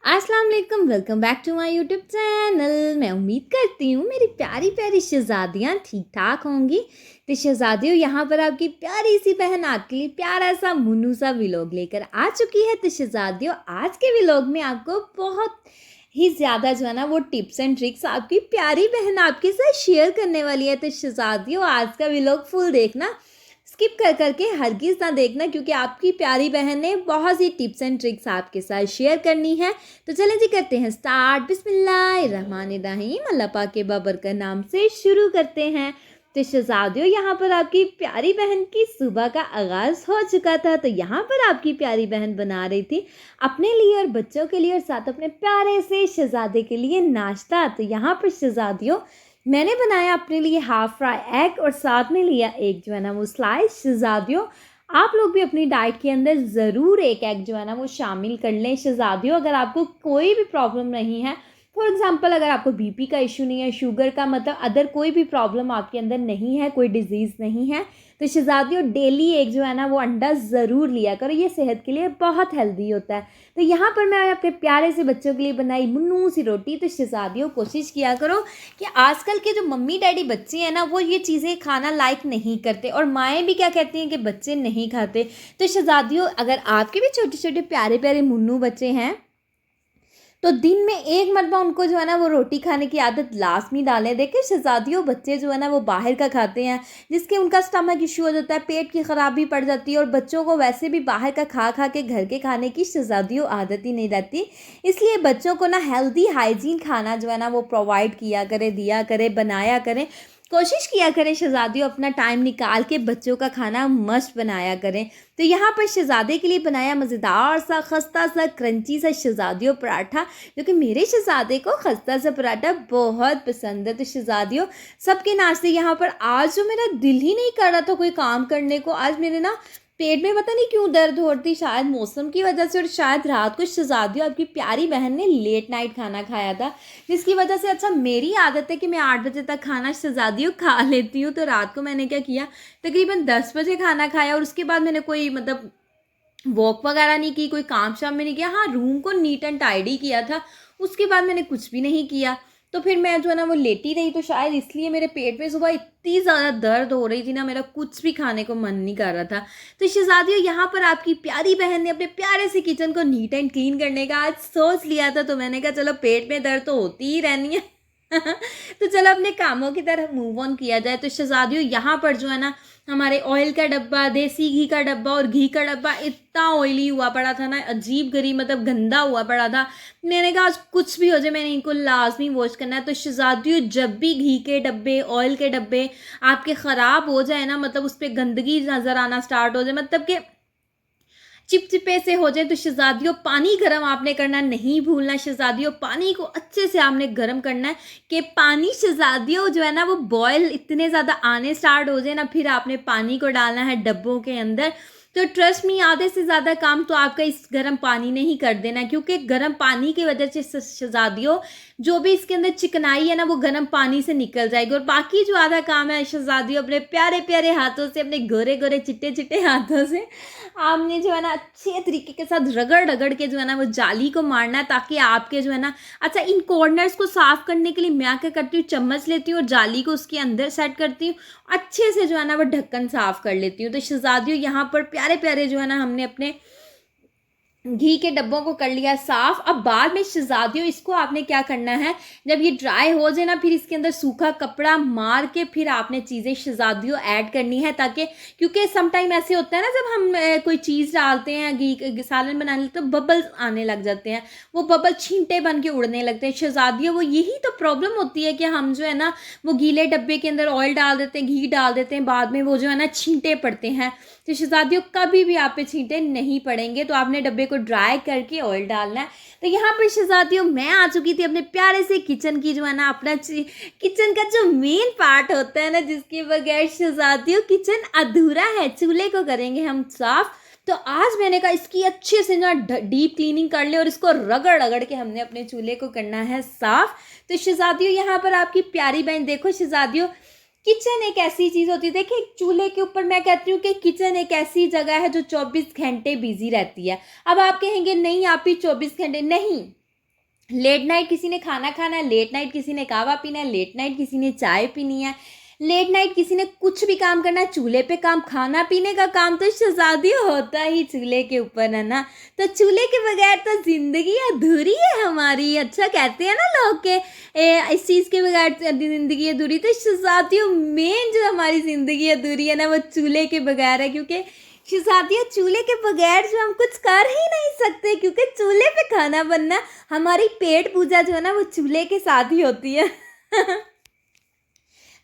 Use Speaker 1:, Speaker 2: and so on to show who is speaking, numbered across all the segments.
Speaker 1: अस्सलाम वालेकुम, welcome back to my YouTube channel. मैं उम्मीद करती हूँ मेरी प्यारी प्यारी शहज़ादियाँ ठीक ठाक होंगी। तो शहज़ादियों, यहाँ पर आपकी प्यारी सी बहन आपके लिए प्यारा सा मुन्नू सा व्लॉग लेकर आ चुकी है। तो शहज़ादियों, आज के व्लॉग में आपको बहुत ही ज़्यादा जो है ना वो टिप्स एंड ट्रिक्स आपकी प्यारी बहन आपके साथ शेयर करने वाली है। तो शहज़ादियों, आज का व्लॉग फुल देखना, स्किप कर करके हरगिज़ ना देखना, क्योंकि आपकी प्यारी बहन ने बहुत सी टिप्स एंड ट्रिक्स आपके साथ शेयर करनी है। तो चलें जी, करते हैं स्टार्ट। बिस्मिल्लाहिर्रहमानिर्रहीम, अल्लाह पाक के बाबरकत नाम से शुरू करते हैं। तो शहज़ादियों, यहाँ पर आपकी प्यारी बहन की सुबह का आगाज़ हो चुका था। तो यहाँ पर आपकी प्यारी बहन बना रही थी अपने लिए और बच्चों के लिए और साथ अपने प्यारे से शहज़ादे के लिए नाश्ता। तो यहाँ पर शहज़ादियों, मैंने बनाया अपने लिए हाफ़ फ्राई एग और साथ में लिया एक जो है ना वो स्लाइस। शहज़ादियों, आप लोग भी अपनी डाइट के अंदर ज़रूर एक एग जो है ना वो शामिल कर लें। शहज़ादियों, अगर आपको कोई भी प्रॉब्लम नहीं है, फॉर एग्ज़ाम्पल अगर आपको बीपी का इशू नहीं है, शुगर का, मतलब अदर कोई भी प्रॉब्लम आपके अंदर नहीं है, कोई डिज़ीज़ नहीं है, तो शहज़ादियों डेली एक जो है ना वो अंडा ज़रूर लिया करो। ये सेहत के लिए बहुत हेल्दी होता है। तो यहाँ पर मैं अपने प्यारे से बच्चों के लिए बनाई मुन्नू सी रोटी। तो शहज़ादियों, कोशिश किया करो कि आजकल के जो मम्मी डैडी बच्चे हैं ना, वो ये चीज़ें खाना लाइक नहीं करते और माएँ भी क्या कहती हैं कि बच्चे नहीं खाते। तो शहज़ादियों, अगर आपके भी छोटे छोटे प्यारे प्यारे मुन्नू बच्चे हैं, तो दिन में एक मरतबा उनको जो है ना वो रोटी खाने की आदत लाज़मी डालें। देखिए शहज़ादियों, बच्चे जो है ना वो बाहर का खाते हैं, जिसके उनका स्टमक इशू हो जाता है, पेट की ख़राबी पड़ जाती है और बच्चों को वैसे भी बाहर का खा खा के घर के खाने की शहज़ादियों आदत ही नहीं रहती। इसलिए बच्चों को ना हेल्दी हाइजीन खाना जो है ना वो प्रोवाइड किया करें, दिया करें, बनाया करें। कोशिश किया करें शहज़ादियों, अपना टाइम निकाल के बच्चों का खाना मस्ट बनाया करें। तो यहाँ पर शहज़ादे के लिए बनाया मज़ेदार सा खस्ता सा क्रंची सा शहज़ादियों पराठा, क्योंकि मेरे शहज़ादे को खस्ता सा पराठा बहुत पसंद है। तो शहज़ादियों, सबके नाश्ते यहाँ पर आज जो मेरा दिल ही नहीं कर रहा था कोई काम करने को, आज मेरे ना पेट में पता नहीं क्यों दर्द हो रही थी, शायद मौसम की वजह से और शायद रात को शहज़ादियों आपकी प्यारी बहन ने लेट नाइट खाना खाया था, जिसकी वजह से, अच्छा मेरी आदत है कि मैं 8 बजे तक खाना शहज़ादियों खा लेती हूँ। तो रात को मैंने क्या किया, तकरीबन 10 बजे खाना खाया और उसके बाद मैंने कोई मतलब वॉक वगैरह नहीं की, कोई काम शाम में नहीं किया। हाँ, रूम को नीट एंड टाइडी किया था, उसके बाद मैंने कुछ भी नहीं किया। तो फिर मैं जो है ना वो लेटी रही, तो शायद इसलिए मेरे पेट में सुबह इतनी ज़्यादा दर्द हो रही थी ना, मेरा कुछ भी खाने को मन नहीं कर रहा था। तो शहज़ादियों, यहाँ पर आपकी प्यारी बहन ने अपने प्यारे से किचन को नीट एंड क्लीन करने का आज सोच लिया था। तो मैंने कहा चलो, पेट में दर्द तो होती ही रहनी है तो चलो अपने कामों की तरफ मूव ऑन किया जाए। तो शहज़ादियों, यहाँ पर जो है ना हमारे ऑयल का डब्बा, देसी घी का डब्बा और घी का डब्बा इतना ऑयली हुआ पड़ा था ना, अजीब गरीब मतलब गंदा हुआ पड़ा था। मैंने कहा आज कुछ भी हो जाए, मैंने इनको लाजमी वॉश करना है। तो शहज़ादियों, जब भी घी के डब्बे, ऑयल के डब्बे आपके ख़राब हो जाए ना, मतलब उस पर गंदगी नज़र आना स्टार्ट हो जाए, मतलब कि चिपचिपे से हो जाए, तो शहज़ादियों पानी गर्म आपने करना नहीं भूलना। शहज़ादियों, पानी को अच्छे से आपने गर्म करना है कि पानी शहज़ादियों जो है ना वो बॉयल इतने ज़्यादा आने स्टार्ट हो जाए ना, फिर आपने पानी को डालना है डब्बों के अंदर। तो ट्रस्ट मी, आधे से ज़्यादा काम तो आपका इस गर्म पानी ने ही कर देना, क्योंकि गर्म पानी की वजह से शहज़ादियों जो भी इसके अंदर चिकनाई है ना वो गर्म पानी से निकल जाएगी और बाकी जो आधा काम है शहज़ादियों, अपने प्यारे प्यारे हाथों से, अपने गोरे गोरे चिट्टे चिट्टे हाथों से आपने जो है ना अच्छे तरीके के साथ रगड़ रगड़ के जो है ना वो जाली को मारना है, ताकि आपके जो है ना, अच्छा इन कॉर्नर्स को साफ़ करने के लिए मैं क्या करती हूँ, चम्मच लेती हूँ और जाली को उसके अंदर सेट करती हूँ, अच्छे से जो है ना वो ढक्कन साफ़ कर लेती हूँ। तो शहज़ादियों, यहाँ पर प्यारे प्यारे जो है ना हमने अपने घी के डब्बों को कर लिया साफ। अब बाद में शहज़ादियों, इसको आपने क्या करना है, जब ये ड्राई हो जाए ना, फिर इसके अंदर सूखा कपड़ा मार के फिर आपने चीज़ें शहज़ादियों ऐड करनी है, ताकि, क्योंकि सम टाइम ऐसे होता है ना, जब हम कोई चीज़ डालते हैं, घी सालन बनाने तो बबल्स आने लग जाते हैं, वो बबल छींटे बन के उड़ने लगते हैं। शहज़ादियों, वो यही तो प्रॉब्लम होती है कि हम जो है ना वो गीले डब्बे के अंदर ऑयल डाल देते हैं, घी डाल देते हैं, बाद में वो जो है ना छींटे पड़ते हैं। तो शहज़ादियों, कभी भी आप पे छींटे नहीं पड़ेंगे, तो आपने डब्बे को ड्राई करके ऑयल डालना है। तो यहाँ पर शहज़ादियों, मैं आ चुकी थी अपने प्यारे से किचन की जो है ना, अपना किचन का जो मेन पार्ट होता है ना, जिसके बगैर शहज़ादियों किचन अधूरा है। चूल्हे को करेंगे हम साफ। तो आज मैंने कहा इसकी अच्छे से ना डीप क्लीनिंग कर ले और इसको रगड़ रगड़ के हमने अपने चूल्हे को करना है साफ। तो शहज़ादियों, यहाँ पर आपकी प्यारी बहन, देखो शहज़ादियों, किचन एक ऐसी चीज़ होती है, देखिए चूल्हे के ऊपर मैं कहती हूँ कि किचन एक ऐसी जगह है जो 24 घंटे बिजी रहती है। अब आप कहेंगे नहीं आप ही 24 घंटे, नहीं, लेट नाइट किसी ने खाना खाना है, लेट नाइट किसी ने कहवा पीना है, लेट नाइट किसी ने चाय पीनी है, लेट नाइट किसी ने कुछ भी काम करना है, चूल्हे पे काम, खाना पीने का काम तो शहजादी होता ही चूल्हे के ऊपर है ना। तो चूल्हे के बगैर तो जिंदगी अधूरी है हमारी, अच्छा कहते हैं ना लोग के इस चीज़ के बगैर जिंदगी अधूरी। तो शहजादियों मेन जो हमारी ज़िंदगी अधूरी है ना वो चूल्हे के बगैर है, क्योंकि शहजादियों चूल्हे के बगैर जो हम कुछ कर ही नहीं सकते, क्योंकि चूल्हे पे खाना बनना, हमारी पेट पूजा जो है ना वो चूल्हे के साथ ही होती है।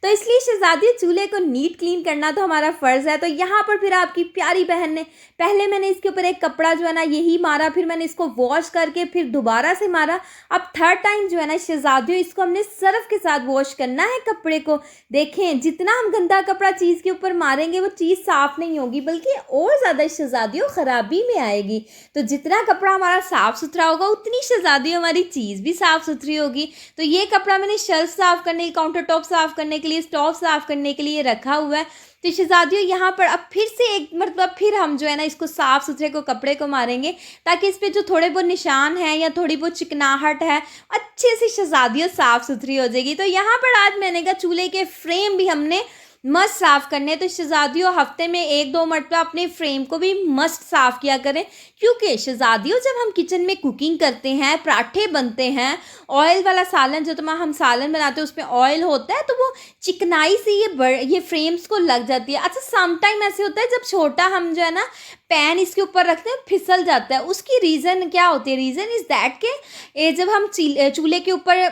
Speaker 1: तो इसलिए शहजादी चूल्हे को नीट क्लीन करना तो हमारा फ़र्ज़ है। तो यहाँ पर फिर आपकी प्यारी बहन ने पहले मैंने इसके ऊपर एक कपड़ा जो है ना यही मारा, फिर मैंने इसको वॉश करके फिर दोबारा से मारा। अब थर्ड टाइम जो है ना शहजादियों इसको हमने सर्फ के साथ वॉश करना है कपड़े को। देखें जितना हम गंदा कपड़ा चीज़ के ऊपर मारेंगे वो चीज़ साफ़ नहीं होगी बल्कि और ज़्यादा शहजादियों ख़राबी में आएगी। तो जितना कपड़ा हमारा साफ़ सुथरा होगा उतनी शहजादियों हमारी चीज़ भी साफ़ सुथरी होगी। तो ये कपड़ा मैंने शेल्फ साफ़ करने, काउंटर टॉप साफ़ करने के लिए, स्टोव साफ़ करने के लिए रखा हुआ है। तो शहजादियों यहाँ पर अब फिर से एक मतलब फिर हम जो है ना इसको साफ़ सुथरे को कपड़े को मारेंगे ताकि इस पर जो थोड़े बहुत निशान हैं या थोड़ी बहुत चिकनाहट है अच्छे से शहजादियों साफ़ सुथरी हो जाएगी। तो यहाँ पर आज मैंने कहा चूल्हे के फ्रेम भी हमने मस्त साफ़ करने। तो शहजादियों हफ्ते में 1-2 मरतबा अपने फ्रेम को भी मस्त साफ़ किया करें, क्योंकि शहजादियों जब हम किचन में कुकिंग करते हैं, पराठे बनते हैं, ऑयल वाला सालन जो हम सालन बनाते हैं उसमें ऑयल होता है तो वो चिकनाई से ये फ्रेम्स को लग जाती है। अच्छा सम टाइम ऐसे होता है जब छोटा हम जो है ना पैन इसके ऊपर रखते हैं फिसल जाता है। उसकी रीज़न क्या होती है? रीज़न इज़ दैट के जब हम चूल्हे के ऊपर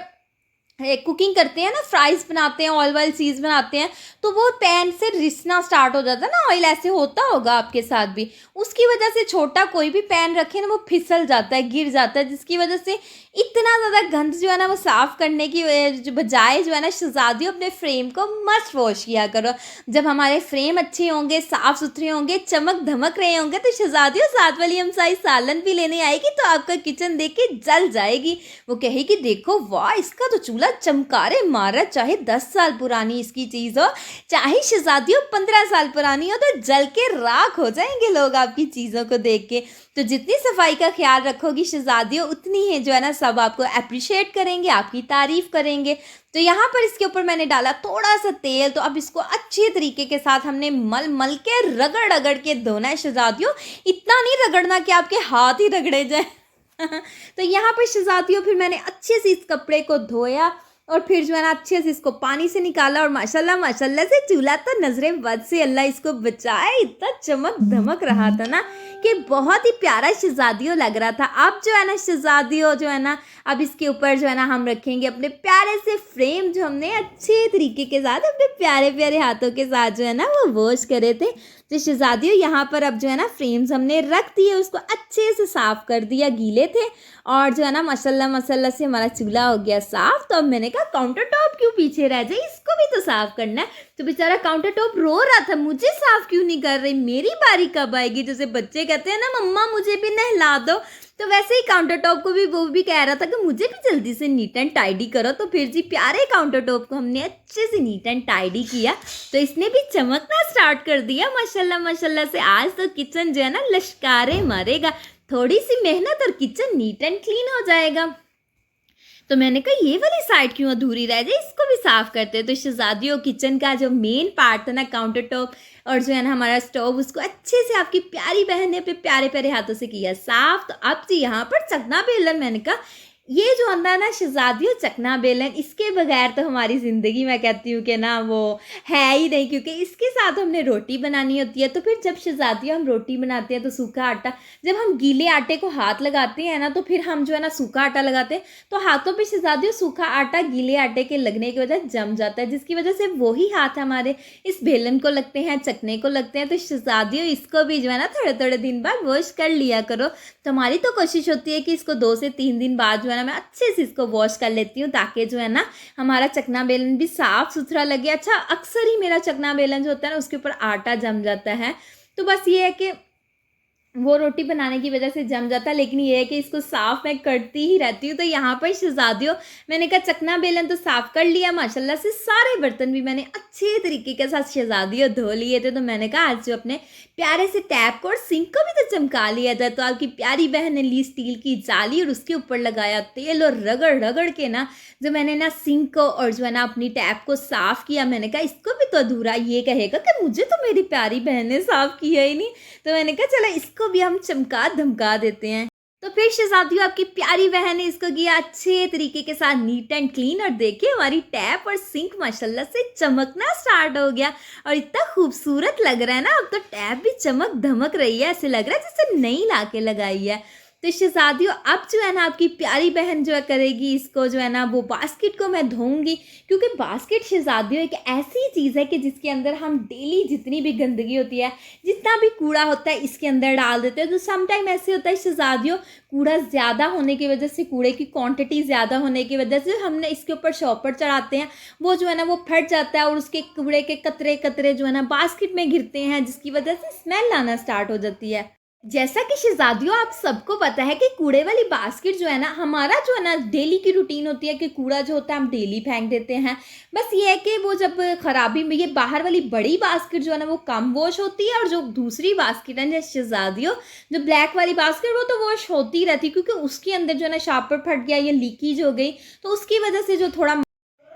Speaker 1: कुकिंग करते हैं ना, फ्राइज़ बनाते हैं, ऑयल वाली चीज़ बनाते हैं तो वो पैन से रिसना स्टार्ट हो जाता है ना ऑयल। ऐसे होता होगा आपके साथ भी। उसकी वजह से छोटा कोई भी पैन रखे ना वो फिसल जाता है, गिर जाता है, जिसकी वजह से इतना ज़्यादा गंद जो है ना वो साफ़ करने की बजाय जो है ना शहजादियों अपने फ्रेम को मस्त वॉश किया करो। जब हमारे फ्रेम अच्छे होंगे, साफ़ सुथरे होंगे, चमक धमक रहे होंगे तो शहजादियों साथ वाली हमसाई सालन भी लेने आएगी तो आपका किचन देख के जल जाएगी। वो कहेगी देखो वाह इसका तो चूल्हा चमकारे मारा, चाहे 10 साल पुरानी इसकी चीज़ हो, चाहे शहजादियों 15 साल पुरानी हो, तो जल के राख हो जाएंगे लोग आपकी चीज़ों को देख के। तो जितनी सफाई का ख्याल रखोगी शहजादियों उतनी ही जो है ना सब आपको अप्रिशिएट करेंगे, आपकी तारीफ़ करेंगे। तो यहाँ पर इसके ऊपर मैंने डाला थोड़ा सा तेल। तो अब इसको अच्छे तरीके के साथ हमने मल मल के रगड़ रगड़ के धोना है शहजादियों। इतना नहीं रगड़ना कि आपके हाथ ही रगड़े जाए। तो यहाँ पर शहजादियों फिर मैंने अच्छे से इस कपड़े को धोया और फिर जो है ना अच्छे से इसको पानी से निकाला। और माशाल्लाह माशाल्लाह से चूल्हा तो नजरें बद से अल्लाह इसको बचाए, इतना चमक धमक रहा था ना कि बहुत ही प्यारा शहजादियों लग रहा था। अब जो है ना शहजादियों जो है ना अब इसके ऊपर जो है ना हम रखेंगे अपने प्यारे से फ्रेम जो हमने अच्छे तरीके के साथ अपने प्यारे प्यारे हाथों के साथ जो है ना वो वॉश करे थे। तो शहजादियों यहाँ पर अब जो है ना फ्रेम्स हमने रख दिए, उसको अच्छे से साफ़ कर दिया, गीले थे। और जो है ना माशाल्लाह माशाल्लाह से हमारा चूल्हा हो गया साफ़। तो अब मैंने कहा काउंटर टॉप क्यों पीछे रह जाए, इसको भी तो साफ़ करना है। तो बेचारा काउंटर टॉप रो रहा था मुझे साफ़ क्यों नहीं कर रही, मेरी बारी कब आएगी। जैसे बच्चे कहते हैं ना मम्मा मुझे भी नहला दो, तो वैसे ही काउंटर टॉप को भी वो भी कह रहा था कि मुझे भी जल्दी से नीट एंड टाइडी करो। तो फिर जी प्यारे काउंटर टॉप को हमने अच्छे से नीट एंड टाइडी किया तो इसने भी चमकना स्टार्ट कर दिया माशाल्लाह माशाल्लाह से। आज तो किचन जो है ना लश्कारे मारेगा, थोड़ी सी मेहनत और किचन नीट एंड क्लीन हो जाएगा। तो मैंने कहा ये वाली साइड क्यों अधूरी रह जाए, इसको भी साफ़ करते हैं। तो शहजादियों किचन का जो मेन पार्ट था ना काउंटर टॉप और जो है ना हमारा स्टोव, उसको अच्छे से आपकी प्यारी बहन ने अपने प्यारे प्यारे हाथों से किया साफ़। तो अब जी यहाँ पर चकना बेलन, मैंने कहा ये जो अंदर ना शहजादियों चकना बेलन, इसके बगैर तो हमारी ज़िंदगी मैं कहती हूँ कि ना वो है ही नहीं, क्योंकि इसके साथ हमने रोटी बनानी होती है। तो फिर जब शहजादियों हम रोटी बनाते हैं तो सूखा आटा, जब हम गीले आटे को हाथ लगाते हैं ना तो फिर हम जो है ना सूखा आटा लगाते हैं तो हाथों पे शहजादियों सूखा आटा गीले आटे के लगने की वजह जम जाता है, जिसकी वजह से वही हाथ हमारे इस बेलन को लगते हैं, चकने को लगते हैं। तो शहजादियों इसको भी जो है ना थोड़े थोड़े दिन बाद वॉश कर लिया करो। तो हमारी तो कोशिश होती है कि इसको 2 से 3 दिन बाद जो है ना मैं अच्छे से इसको वॉश कर लेती हूँ ताकि जो है ना हमारा चकना बेलन भी साफ़ सुथरा लगे। अच्छा अक्सर ही मेरा चकना बेलन जो होता है ना उसके ऊपर आटा जम जाता है। तो बस ये है कि वो रोटी बनाने की वजह से जम जाता है, लेकिन ये है कि इसको साफ़ मैं करती ही रहती हूँ। तो यहाँ पर शहज़ादियों, मैंने कहा चकना बेलन तो साफ़ कर लिया माशाल्लाह से, सारे बर्तन भी मैंने अच्छे तरीके के साथ शहज़ादियों धो लिए थे। तो मैंने कहा आज जो अपने प्यारे से टैप को और सिंक को भी तो चमका लिया जाए। तो आपकी प्यारी बहन ने ली स्टील की जाली और उसके ऊपर लगाया तेल और रगड़-रगड़ के ना जो मैंने ना सिंक को और जो है ना अपनी टैप को साफ़ किया। मैंने कहा इसको भी तो अधूरा ये कहेगा कि मुझे तो मेरी प्यारी बहन ने साफ़ किया ही नहीं। तो मैंने कहा चलो इसको भी हम चमका धमका देते हैं। तो फिर शहज़ादियों, आपकी प्यारी बहन ने इसको किया अच्छे तरीके के साथ नीट एंड क्लीन, और देखिए हमारी टैप और सिंक माशाल्लाह से चमकना स्टार्ट हो गया और इतना खूबसूरत लग रहा है ना। अब तो टैप भी चमक धमक रही है, ऐसे लग रहा है जैसे नई लाके लगाई है। तो शहज़ादियों, अब जो है ना आपकी प्यारी बहन जो है करेगी इसको जो है ना वो बास्केट को मैं धोऊंगी, क्योंकि बास्केट शहज़ादियों एक ऐसी चीज़ है कि जिसके अंदर हम डेली जितनी भी गंदगी होती है, जितना भी कूड़ा होता है इसके अंदर डाल देते हैं। तो सम टाइम ऐसे होता है शहज़ादियों, कूड़ा ज़्यादा होने की वजह से, कूड़े की क्वांटिटी ज़्यादा होने की वजह से हमने इसके ऊपर शॉपर चढ़ाते हैं, वो जो है ना वो फट जाता है और उसके कूड़े के कतरे कतरे जो है ना बास्केट में गिरते हैं, जिसकी वजह से स्मेल आना स्टार्ट हो जाती है। जैसा कि शहज़ादियों आप सबको पता है कि कूड़े वाली बास्केट जो है ना, हमारा जो है ना डेली की रूटीन होती है कि कूड़ा जो होता है हम डेली फेंक देते हैं। बस ये है कि वो जब खराबी में, ये बाहर वाली बड़ी बास्केट जो है ना वो कम वॉश होती है, और जो दूसरी बास्केट है जैसे शहज़ादियों जो ब्लैक वाली बास्केट, वो तो वॉश होती रहती है, क्योंकि उसके अंदर जो है ना शापर फट गया या लीकेज हो गई, तो उसकी वजह से जो थोड़ा।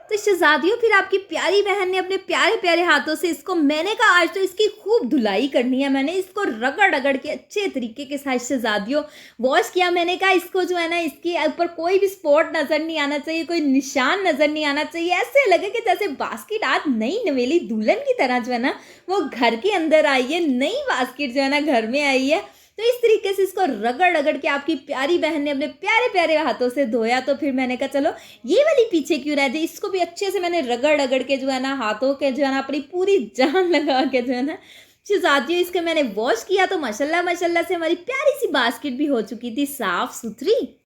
Speaker 1: तो शहज़ादियों, फिर आपकी प्यारी बहन ने अपने प्यारे प्यारे हाथों से इसको, मैंने कहा आज तो इसकी खूब धुलाई करनी है, मैंने इसको रगड़ रगड़ के अच्छे तरीके के साथ शहज़ादियों वॉश किया। मैंने कहा इसको जो है ना इसके ऊपर कोई भी स्पॉट नज़र नहीं आना चाहिए, कोई निशान नज़र नहीं आना चाहिए, ऐसे लगे कि जैसे बास्केट आज नई नवेली दुल्हन की तरह जो है ना वो घर के अंदर आई है, नई बास्केट जो है ना घर में आई है। तो इस तरीके से इसको रगड़ रगड़ के आपकी प्यारी बहन ने अपने प्यारे प्यारे हाथों से धोया। तो फिर मैंने कहा चलो ये वाली पीछे क्यों रह जाए, इसको भी अच्छे से मैंने रगड़ रगड़ के जो है ना हाथों के जो है ना अपनी पूरी जान लगा के जो है ना शहज़ादियों इसके मैंने वॉश किया। तो माशाल्लाह माशाल्लाह से हमारी प्यारी सी बास्केट भी हो चुकी थी साफ सुथरी।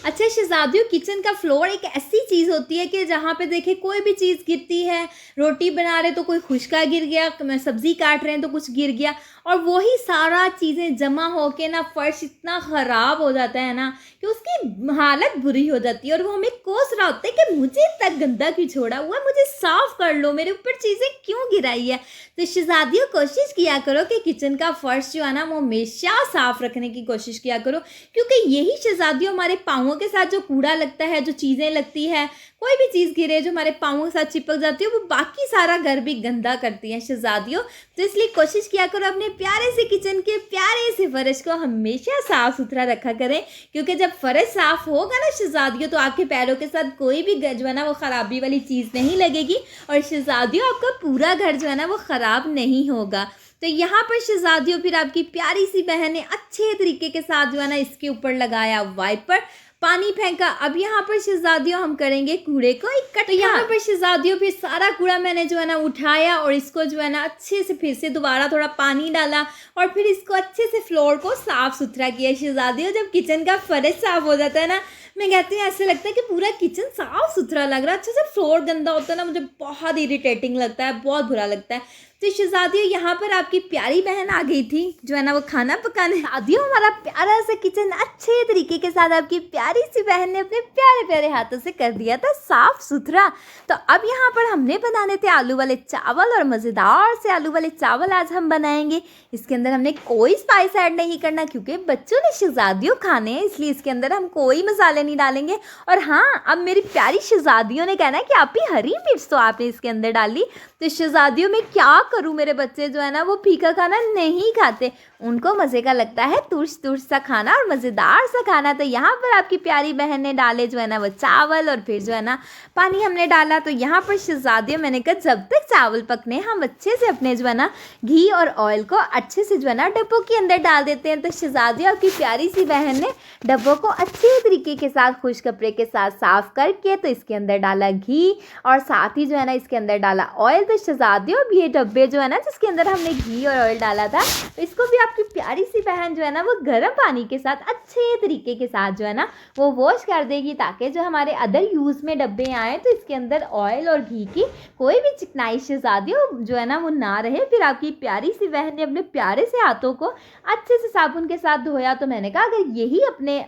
Speaker 1: अच्छा शहज़ादियों, किचन का फ्लोर एक ऐसी चीज़ होती है कि जहाँ पे देखे कोई भी चीज़ गिरती है, रोटी बना रहे तो कोई खुशका गिर गया, सब्ज़ी काट रहे हैं तो कुछ गिर गया, और वही सारा चीज़ें जमा होके ना फर्श इतना ख़राब हो जाता है ना कि उसकी हालत बुरी हो जाती है, और वो हमें कोस रहा होता है कि मुझे इतना गंदा क्यों छोड़ा हुआ है, मुझे साफ़ कर लो, मेरे ऊपर चीज़ें क्यों गिराई है। तो शहज़ादियों, कोशिश किया करो कि किचन का फर्श जो है ना वो हमेशा साफ़ रखने की कोशिश किया करो, क्योंकि यही शहज़ादियों हमारे पाँवों के साथ जो कूड़ा लगता है, जो चीज़ें लगती है, कोई भी चीज़ गिरे जो हमारे पाँवों के साथ चिपक जाती है, वो बाकी सारा घर भी गंदा करती है शहज़ादियों। तो इसलिए कोशिश किया करो अपने प्यारे से किचन के प्यारे से फर्श को हमेशा साफ़ सुथरा रखा करें, क्योंकि जब फर्श साफ़ होगा ना शहज़ादियों, तो आपके पैरों के साथ कोई भी जो है ना वो ख़राबी वाली चीज़ नहीं लगेगी, और शहज़ादियों आपका पूरा घर जो है ना वो ख़राब नहीं होगा। तो यहाँ पर शहज़ादियों, फिर आपकी प्यारी सी बहन ने अच्छे तरीके के साथ जो है ना इसके ऊपर लगाया वाइपर, पानी फेंका। अब यहाँ पर शहज़ादियों हम करेंगे कूड़े को इकट्ठा। तो यहाँ पर शहज़ादियों फिर सारा कूड़ा मैंने जो है ना उठाया, और इसको जो है ना अच्छे से फिर से दोबारा थोड़ा पानी डाला, और फिर इसको अच्छे से फ्लोर को साफ़ सुथरा किया। शहज़ादियों, जब किचन का फर्श साफ़ हो जाता है ना, मैं कहती हूँ ऐसे लगता है कि पूरा किचन साफ़ सुथरा लग रहा है। अच्छे से फ्लोर गंदा होता है ना, मुझे बहुत इरिटेटिंग लगता है, बहुत बुरा लगता है। तो शहज़ादियों, यहाँ पर आपकी प्यारी बहन आ गई थी जो है ना वो खाना पकाने। शहज़ादियों, हमारा प्यारा सा किचन अच्छे तरीके के साथ आपकी प्यारी सी बहन ने अपने प्यारे प्यारे हाथों से कर दिया था साफ़ सुथरा। तो अब यहाँ पर हमने बनाने थे आलू वाले चावल, और मज़ेदार से आलू वाले चावल आज हम बनाएंगे। इसके अंदर हमने कोई स्पाइस ऐड नहीं करना, क्योंकि बच्चों ने शहज़ादियों खाने हैं, इसलिए इसके अंदर हम कोई मसाले नहीं डालेंगे। और हाँ, अब मेरी प्यारी शहज़ादियों ने कहना है कि आप ही हरी मिर्च तो आपने इसके अंदर डाली। तो शहज़ादियों, में क्या करूँ, मेरे बच्चे जो है ना वो फीका खाना नहीं खाते, उनको मज़े का लगता है तुर्स तुर्स सा खाना और मज़ेदार सा खाना। तो यहाँ पर आपकी प्यारी बहन ने डाले जो है ना वो चावल, और फिर जो है ना पानी हमने डाला। तो यहाँ पर शहज़ादियों, मैंने कहा जब तक चावल पकने हम अच्छे से अपने जो है ना घी और ऑयल को अच्छे से जो है ना डब्बों के अंदर डाल देते हैं। तो शहज़ादियों, आपकी प्यारी सी बहन ने डब्बों को अच्छे तरीके के साथ खुश कपड़े के साथ साफ़ करके, तो इसके अंदर डाला घी, और साथ ही जो है ना इसके अंदर डाला ऑयल। तो शहज़ादियों, अब ये डब्बे जो है ना जिसके अंदर हमने घी और ऑयल डाला था, तो इसको भी आप आपकी प्यारी सी बहन जो है ना वो गर्म पानी के साथ अच्छे तरीके के साथ जो है ना वो वॉश कर देगी, ताकि जो हमारे अदर यूज़ में डब्बे आए तो इसके अंदर ऑयल और घी की कोई भी चिकनाई शहज़ादी जो है ना वो ना रहे। फिर आपकी प्यारी सी बहन ने अपने प्यारे से हाथों को अच्छे से साबुन के साथ धोया। तो मैंने कहा अगर यही अपने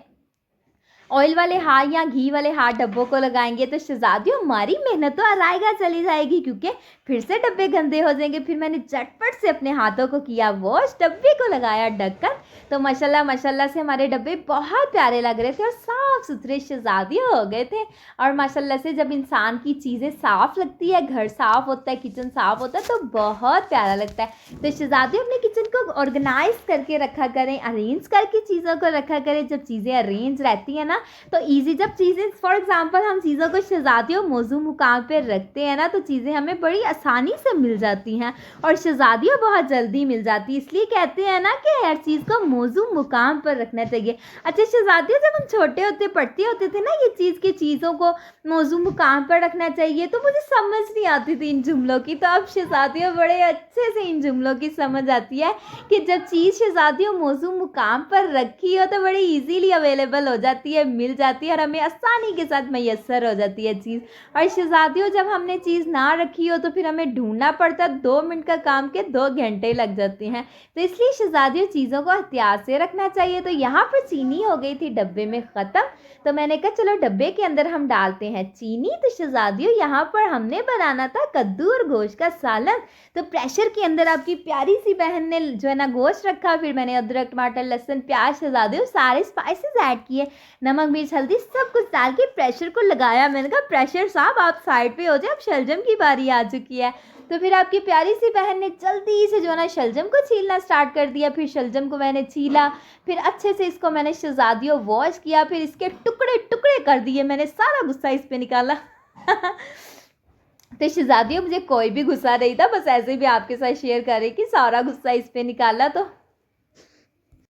Speaker 1: ऑयल वाले हाथ या घी वाले हाथ डब्बों को लगाएंगे तो शहज़ादियों हमारी मेहनत तो आराएगा चली जाएगी, क्योंकि फिर से डब्बे गंदे हो जाएंगे। फिर मैंने झटपट से अपने हाथों को किया वॉश, डब्बे को लगाया ढक्कन। तो माशाल्लाह माशाल्लाह से हमारे डब्बे बहुत प्यारे लग रहे थे और साफ़ सुथरे शहज़ादियों हो गए थे। और माशाल्लाह से जब इंसान की चीज़ें साफ़ लगती है, घर साफ़ होता है, किचन साफ़ होता है, तो बहुत प्यारा लगता है। तो शहज़ादियों अपने किचन को ऑर्गेनाइज करके रखा करें, अरेंज करके चीज़ों को रखा करें। जब चीज़ें अरेंज रहती है ना तो ईजी, जब चीज़ें फॉर एग्जांपल हम चीज़ों को शहज़ादियों मौजू मुकाम पे रखते हैं ना तो चीज़ें हमें बड़ी आसानी से मिल जाती हैं और शहज़ादियों बहुत जल्दी मिल जाती है। इसलिए कहते हैं ना कि हर चीज़ को मौजू मुकाम पर रखना चाहिए। अच्छा शहज़ादियों, जब हम छोटे होते पढ़ते होते थे ना ये चीज़ की चीज़ों को मौजू मुकाम पर रखना चाहिए, तो मुझे समझ नहीं आती थी इन जुमलों की। तो अब शहज़ादियों बड़े अच्छे से इन जुमलों की समझ आती है कि जब चीज़ शहज़ादियों मौजू मुकाम पर रखी हो तो बड़ी ईजीली अवेलेबल हो जाती है, मिल जाती है और हमें आसानी के साथ मैसर हो जाती है चीज़। और शहज़ादियों जब हमने चीज़ ना रखी हो तो फिर हमें ढूंढना पड़ता है, 2 मिनट का काम के 2 घंटे लग जाते हैं। तो इसलिए शहज़ादियों चीज़ों को एहतियात से रखना चाहिए। तो यहाँ पर चीनी हो गई थी डब्बे में ख़त्म, तो मैंने कहा चलो डब्बे के अंदर हम डालते हैं चीनी। तो शहज़ादियों यहाँ पर हमने बनाना था कद्दू और गोश्त का सालन। तो प्रेशर के अंदर आपकी प्यारी सी बहन ने जो है ना गोश्त रखा, फिर मैंने अदरक टमाटर लहसुन प्याज शहज़ादियों सारे स्पाइसेस ऐड किए, नमक मिर्च हल्दी सब कुछ डाल के प्रेशर को लगाया। मैंने कहा प्रेशर साहब आप साइड पे हो जाए, अब शलजम की बारी आ चुकी है। तो फिर आपकी प्यारी सी बहन ने जल्दी से जो है ना शलजम को छीलना स्टार्ट कर दिया। फिर शलजम को मैंने छीला, फिर अच्छे से इसको मैंने शहज़ादियों वॉश किया, फिर इसके टुकड़े टुकड़े कर दिए, मैंने सारा गुस्सा इस पे निकाला। तो शहज़ादियों मुझे कोई भी गुस्सा नहीं था, बस ऐसे भी आपके साथ शेयर करें कि सारा गुस्सा इस पे निकाला। तो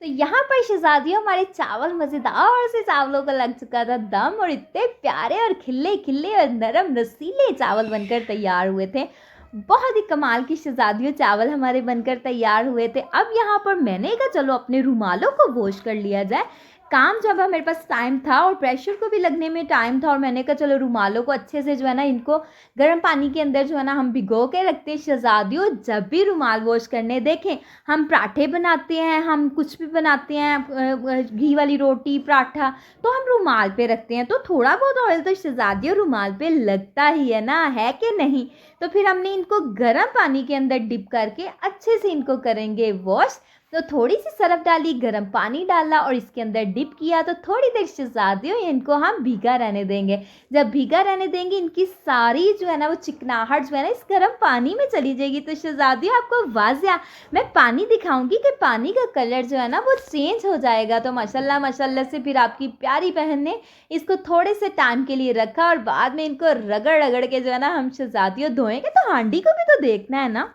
Speaker 1: यहाँ पर शहज़ादियों हमारे चावल मज़ेदार से चावलों का लग चुका था दम, और इतने प्यारे और खिले खिले और नरम रसीले चावल बनकर तैयार हुए थे। बहुत ही कमाल की शहज़ादियों चावल हमारे बनकर तैयार हुए थे। अब यहाँ पर मैंने कहा चलो अपने रुमालों को वॉश कर लिया जाए। काम जब मेरे पास टाइम था और प्रेशर को भी लगने में टाइम था, और मैंने कहा चलो रुमालों को अच्छे से जो है ना इनको गर्म पानी के अंदर जो है ना हम भिगो के रखते हैं। शहज़ादियों जब भी रुमाल वॉश करने देखें, हम पराठे बनाते हैं, हम कुछ भी बनाते हैं, घी वाली रोटी पराठा, तो हम रुमाल पे रखते हैं। तो थोड़ा बहुत ऑयल तो शहज़ादियों रुमाल पे लगता ही है ना, है कि नहीं। तो फिर हमने इनको गर्म पानी के अंदर डिप करके अच्छे से इनको करेंगे वॉश। तो थोड़ी सी सरफ डाली, गर्म पानी डाला और इसके अंदर डिप किया। तो थोड़ी देर शहज़ादियों इनको हम भीगा रहने देंगे। जब भीगा रहने देंगे इनकी सारी जो है ना वो चिकनाहट जो है ना इस गर्म पानी में चली जाएगी। तो शहज़ादियों आपको वाज़िया मैं पानी दिखाऊंगी कि पानी का कलर जो है ना वो चेंज हो जाएगा। तो माशाल्लाह माशाल्लाह से फिर आपकी प्यारी बहन ने इसको थोड़े से टाइम के लिए रखा, और बाद में इनको रगड़ रगड़ के जो है ना हम शहज़ादियों धोएंगे। तो हांडी को भी तो देखना है ना।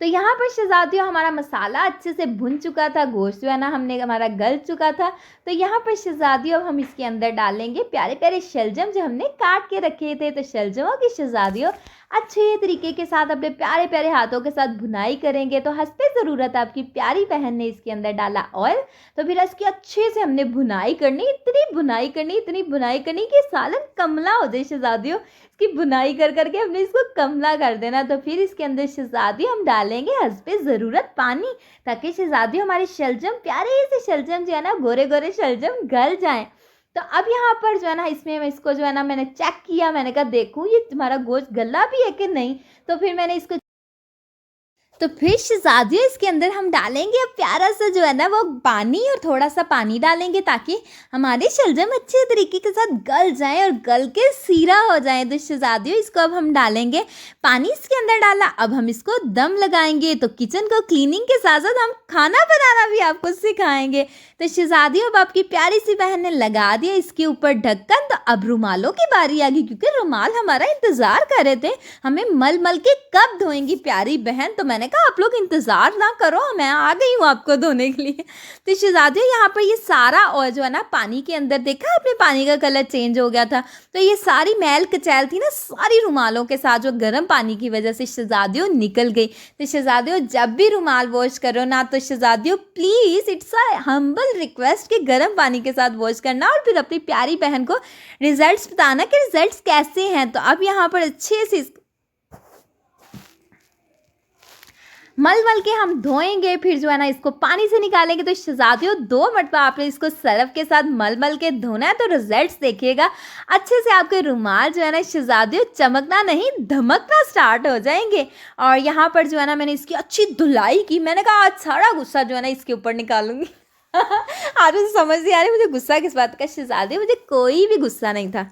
Speaker 1: तो यहाँ पर शहज़ादियों हमारा मसाला अच्छे से भुन चुका था, गोश्त जो है ना हमने हमारा गल चुका था। तो यहाँ पर शहज़ादियों हम इसके अंदर डालेंगे प्यारे प्यारे शलजम जो हमने काट के रखे थे। तो शलजमों की शहज़ादियों अच्छे तरीके के साथ अपने प्यारे प्यारे हाथों के साथ भुनाई करेंगे। तो हस्बे ज़रूरत आपकी प्यारी बहन ने इसके अंदर डाला ऑयल। तो फिर इसकी अच्छे से हमने भुनाई करनी, इतनी भुनाई करनी कि सालन कमला हो जाए। शहज़ादियों इसकी भुनाई कर करके हमने इसको कमला कर देना। तो फिर इसके अंदर शहज़ादियों हम डालेंगे हस्बे ज़रूरत पानी, ताकि शहज़ादियों हमारे शलजम प्यारे से शलजम जो है ना गोरे गोरे शलजम गल जाएं। तो अब यहाँ पर जो है ना इसमें मैं इसको जो है ना मैंने चेक किया, मैंने कहा देखूँ ये तुम्हारा गोश्त गला भी है कि नहीं। तो फिर मैंने इसको तो फिर शहज़ादियों इसके अंदर हम डालेंगे अब प्यारा सा जो है ना वो पानी, और थोड़ा सा पानी डालेंगे ताकि हमारे शलजम अच्छे तरीके के साथ गल जाएं और गल के सीरा हो जाएं। तो शहज़ादियों इसको अब हम डालेंगे, पानी इसके अंदर डाला, अब हम इसको दम लगाएंगे। तो किचन को क्लीनिंग के साथ साथ हम खाना बनाना भी आपको सिखाएंगे। तो शहज़ादियों अब आपकी प्यारी सी बहन ने लगा दिया इसके ऊपर ढक्कन। तो अब रुमालों की बारी आ गई, क्योंकि रुमाल हमारा इंतज़ार कर रहे थे, हमें मल मल के कब धोएंगी प्यारी बहन। तो मैंने कहा आप लोग इंतज़ार ना करो, मैं आ गई हूँ आपको धोने के लिए। तो शहज़ादियों यहाँ पर ये सारा और जो है ना पानी के अंदर देखा आपने पानी का कलर चेंज हो गया था। तो ये सारी मैल कचैल थी ना सारी रुमालों के साथ जो गर्म पानी की वजह से शहज़ादियों निकल गई। तो शहज़ादियों जब भी रुमाल वॉश करो ना तो शहज़ादियों please it's a humble request कि गर्म पानी के साथ वॉश करना और फिर अपनी प्यारी बहन को रिजल्ट्स बताना कि रिजल्ट्स कैसे हैं। तो अब यहाँ पर अच्छे से मल के हम धोएंगे, फिर जो है ना इसको पानी से निकालेंगे। तो शहज़ादियों 2 मरतबा आपने इसको सर्फ के साथ मल के धोना है। तो रिजल्ट्स देखिएगा अच्छे से आपके रुमाल जो है ना शहज़ादियों चमकना नहीं धमकना स्टार्ट हो जाएंगे। और यहाँ पर जो है ना मैंने इसकी अच्छी धुलाई की। मैंने कहा आज सारा गुस्सा जो है ना इसके ऊपर निकालूंगी। आज मुझे समझ नहीं आ रही मुझे गुस्सा किस बात का। शहज़ादियों मुझे कोई भी गुस्सा नहीं था।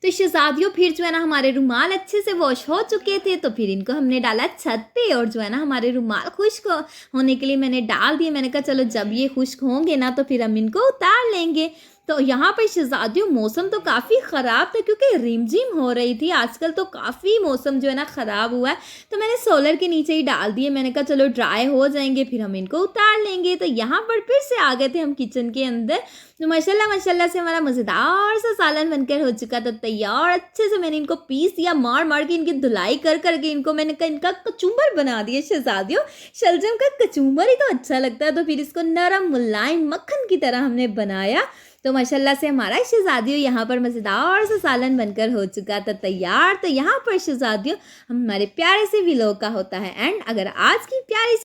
Speaker 1: तो शहज़ादियों फिर जो है ना हमारे रुमाल अच्छे से वॉश हो चुके थे। तो फिर इनको हमने डाला छत पे और जो है ना हमारे रुमाल खुश्क होने के लिए मैंने डाल दिए। मैंने कहा चलो जब ये खुश्क होंगे ना तो फिर हम इनको उतार लेंगे। तो यहाँ पर शहज़ादियों मौसम तो काफ़ी ख़राब था क्योंकि रिमझिम हो रही थी। आजकल तो काफ़ी मौसम जो है ना ख़राब हुआ है। तो मैंने सोलर के नीचे ही डाल दिए। मैंने कहा चलो ड्राई हो जाएंगे फिर हम इनको उतार लेंगे। तो यहाँ पर फिर से आ गए थे हम किचन के अंदर। तो माशाल्लाह से हमारा मज़ेदार सा सालन बनकर हो चुका था तैयार। अच्छे से मैंने इनको पीस दिया मार के इनकी धुलाई कर इनको मैंने कहा इनका कचूमर बना दिया। शहज़ादियों शलजम का कचूमर ही तो अच्छा लगता है। तो फिर इसको नरम मुलायम मक्खन की तरह हमने बनाया। तो माशाल्लाह से हमारा शहज़ादियों यहाँ पर मज़ेदार सा सालन बनकर हो चुका था तैयार। तो यहाँ पर शहज़ादियों हमारे प्यारे से व्लॉग का होता है एंड। अगर आज की प्यारी